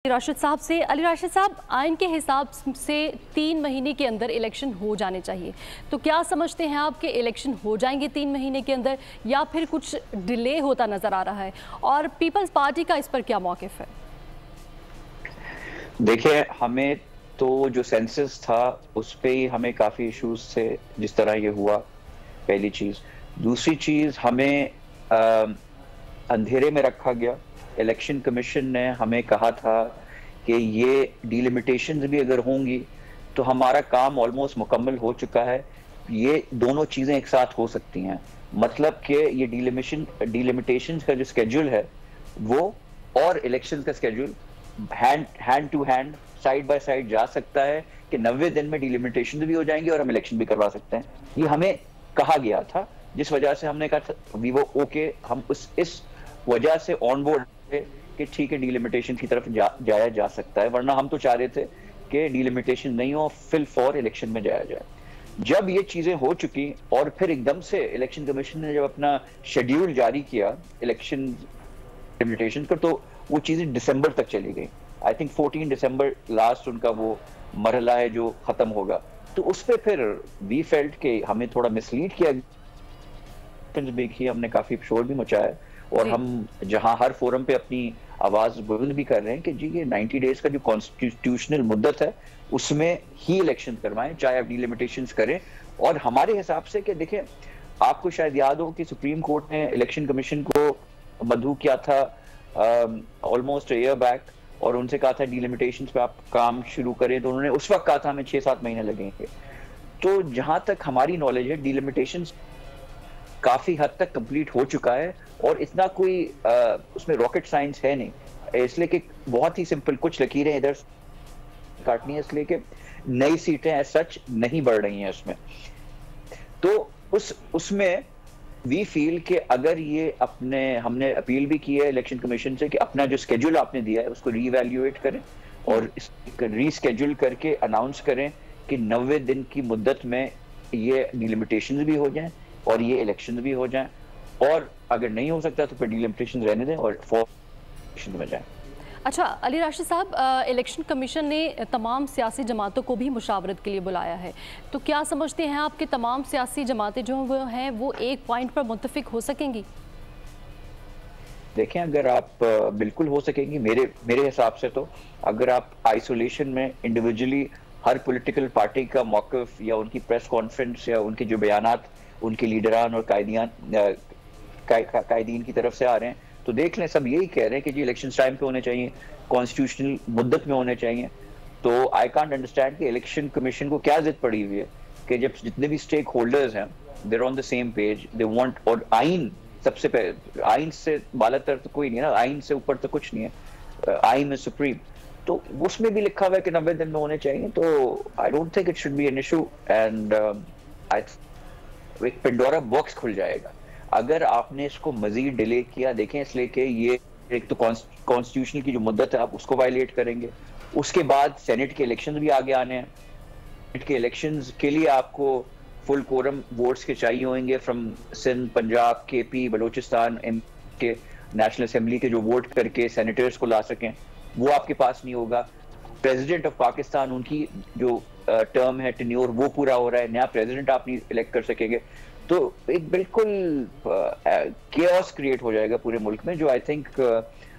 राशिद साहब से। अली राशिद साहब, आइन के हिसाब से 3 महीने के अंदर इलेक्शन हो जाने चाहिए, तो क्या समझते हैं आप कि इलेक्शन हो जाएंगे 3 महीने के अंदर या फिर कुछ डिले होता नजर आ रहा है, और पीपल्स पार्टी का इस पर क्या मौक़िफ़ है? देखिए, हमें तो जो सेंसस था उस पे ही हमें काफ़ी इश्यूज थे, जिस तरह ये हुआ, पहली चीज़। दूसरी चीज़, हमें अंधेरे में रखा गया। इलेक्शन कमीशन ने हमें कहा था कि ये डिलिमिटेशंस भी अगर होंगी तो हमारा काम ऑलमोस्ट मुकम्मल हो चुका है, ये दोनों चीज़ें एक साथ हो सकती हैं। मतलब कि ये डिलिमिटेशंस का जो स्केड्यूल है वो और इलेक्शन का schedule hand to hand, side by side जा सकता है कि 90 दिन में डिलिमिटेशन भी हो जाएंगे और हम इलेक्शन भी करवा सकते हैं। ये हमें कहा गया था, जिस वजह से हमने कहा था वी वो ओके, हम इस वजह से ऑन बोर्ड थे कि ठीक है, डिलिमिटेशन की तरफ जाया जा सकता है, वरना हम तो चाह रहे थे कि डिलिमिटेशन नहीं हो, फिल फॉर इलेक्शन में जाया जाए। जब ये चीजें हो चुकी और फिर एकदम से इलेक्शन कमीशन ने जब अपना शेड्यूल जारी किया इलेक्शन डिलिमिटेशन का, तो वो चीजें दिसंबर तक चली गई। आई थिंक 14 दिसंबर लास्ट उनका वो मरहला है जो खत्म होगा। तो उस पर फिर वी फेल्ट के हमें थोड़ा मिसलीड किया, हमने काफी शोर भी मचाया और हम जहां हर फोरम पे अपनी आवाज बुलंद भी कर रहे हैं कि जी ये 90 डेज का जो कॉन्स्टिट्यूशनल मुद्दत है उसमें ही इलेक्शन करवाएं, चाहे आप डिलिमिटेशंस करें। और हमारे हिसाब से कि देखिए, आपको शायद याद हो कि सुप्रीम कोर्ट ने इलेक्शन कमीशन को मदऊ किया था ऑलमोस्ट ईयर बैक, और उनसे कहा था डिलिमिटेशंस पे आप काम शुरू करें, तो उन्होंने उस वक्त कहा था हमें 6-7 महीने लगेंगे। तो जहां तक हमारी नॉलेज है, डिलिमिटेशंस काफी हद तक कंप्लीट हो चुका है और इतना कोई उसमें रॉकेट साइंस है नहीं, इसलिए कि बहुत ही सिंपल कुछ लकीरें इधर काटनी है, इसलिए कि नई सीटें एज सच नहीं बढ़ रही हैं उसमें। तो उसमें वी फील कि अगर ये हमने अपील भी की है इलेक्शन कमीशन से कि अपना जो स्केड्यूल आपने दिया है उसको रीवैल्यूएट करें और रीस्केड्यूल करके अनाउंस करें कि 90 दिन की मुद्दत में ये डिलिमिटेशन भी हो जाएं और ये इलेक्शन भी हो जाएं, और अगर नहीं हो सकता तो फिर डिलिमिटेशन रहने दें और इलेक्शन में जाएं। अच्छा अली राशिद साहब, इलेक्शन कमीशन ने तमाम सियासी जमातों को भी मुशावरत के लिए बुलाया है, तो क्या समझते हैं आप कि तमाम सियासी जमातें जो हैं वो एक पॉइंट पर मुत्तफिक हो सकेंगी? देखें, अगर आप बिल्कुल हो सकेंगी मेरे हिसाब से, तो अगर आप आइसोलेशन में इंडिविजुअली हर पॉलिटिकल पार्टी का मौक़िफ़ या उनकी प्रेस कॉन्फ्रेंस या उनके जो बयानात उनके लीडरान और कायदीन की तरफ से आ रहे हैं, तो देख लें सब यही कह रहे हैं कि जी इलेक्शन टाइम पे होने चाहिए, कॉन्स्टिट्यूशनल मुद्दत में होने चाहिए। तो आई कांट अंडरस्टैंड कि इलेक्शन कमीशन को क्या जिद पड़ी हुई है कि जब जितने भी स्टेक होल्डर्स हैं they're on the same page, they want, और आइन सबसे पहले, आइन से बालातर तो कोई नहीं है ना, आइन से ऊपर तो कुछ नहीं है, आइन इज सुप्रीम। तो उसमें भी लिखा हुआ है कि 90 दिन में होने चाहिए, तो I don't think it should be an issue, and एक पेंडोरा बॉक्स खुल जाएगा अगर आपने इसको मजीद डिले किया। देखें, इसलिए कि ये एक तो कॉन्स्टिट्यूशन की जो मुद्दत है आप उसको वायलेट करेंगे, उसके बाद सेनेट के इलेक्शन भी आगे आने हैं। सेनेट के इलेक्शंस के लिए आपको फुल कोरम वोट्स के चाहिए होंगे फ्रॉम सिंध, पंजाब, केपी, बलूचिस्तान, एम के नेशनल असेंबली के जो वोट करके सेनेटर्स को ला सकें, वो आपके पास नहीं होगा। प्रेसिडेंट ऑफ पाकिस्तान, उनकी जो टर्म है, टेन्योर, वो पूरा हो रहा है, नया प्रेसिडेंट आप नहीं इलेक्ट कर सकेंगे, तो एक बिल्कुल केओस क्रिएट हो जाएगा पूरे मुल्क में, जो आई थिंक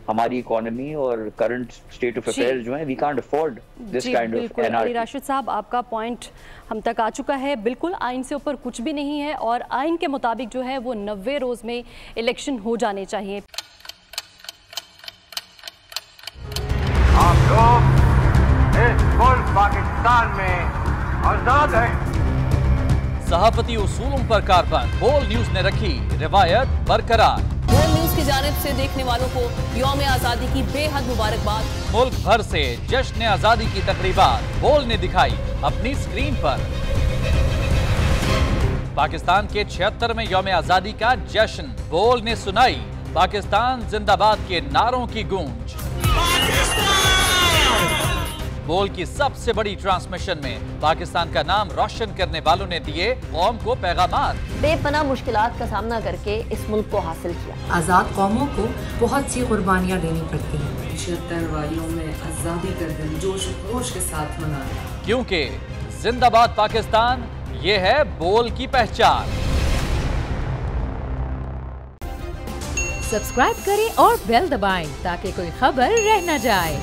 हमारी इकोनॉमी और करंट स्टेट ऑफ अफेयर्स जो है, we can't afford this kind of anarchy. Ali Rashid साहब, आपका पॉइंट हम तक आ चुका है। बिल्कुल आइन से ऊपर कुछ भी नहीं है और आइन के मुताबिक जो है वो 90 रोज में इलेक्शन हो जाने चाहिए। आप लोग इस मुल्क पाकिस्तान में आजाद हैं। सहाफती उसूलों पर कारबंद बोल न्यूज ने रखी रिवायत बरकरार। बोल न्यूज की जानिब से देखने वालों को यौम आजादी की बेहद मुबारकबाद। मुल्क भर से जश्न आजादी की तकरीबात बोल ने दिखाई अपनी स्क्रीन पर। पाकिस्तान के 76वें यौम आजादी का जश्न बोल ने सुनाई पाकिस्तान जिंदाबाद के नारों की गूंज। बोल की सबसे बड़ी ट्रांसमिशन में पाकिस्तान का नाम रोशन करने वालों ने दिए कौम को पैगामात। बेपनाह मुश्किलात का सामना करके इस मुल्क को हासिल किया। आजाद कौमों को बहुत सी कुर्बानियां देनी पड़ती हैं। 76वां यौम आज़ादी का दिन जोश खरोश के साथ मनाएं। क्योंकि जिंदाबाद पाकिस्तान ये है बोल की पहचान। सब्सक्राइब करें और बेल दबाएं ताकि कोई खबर रह न जाए।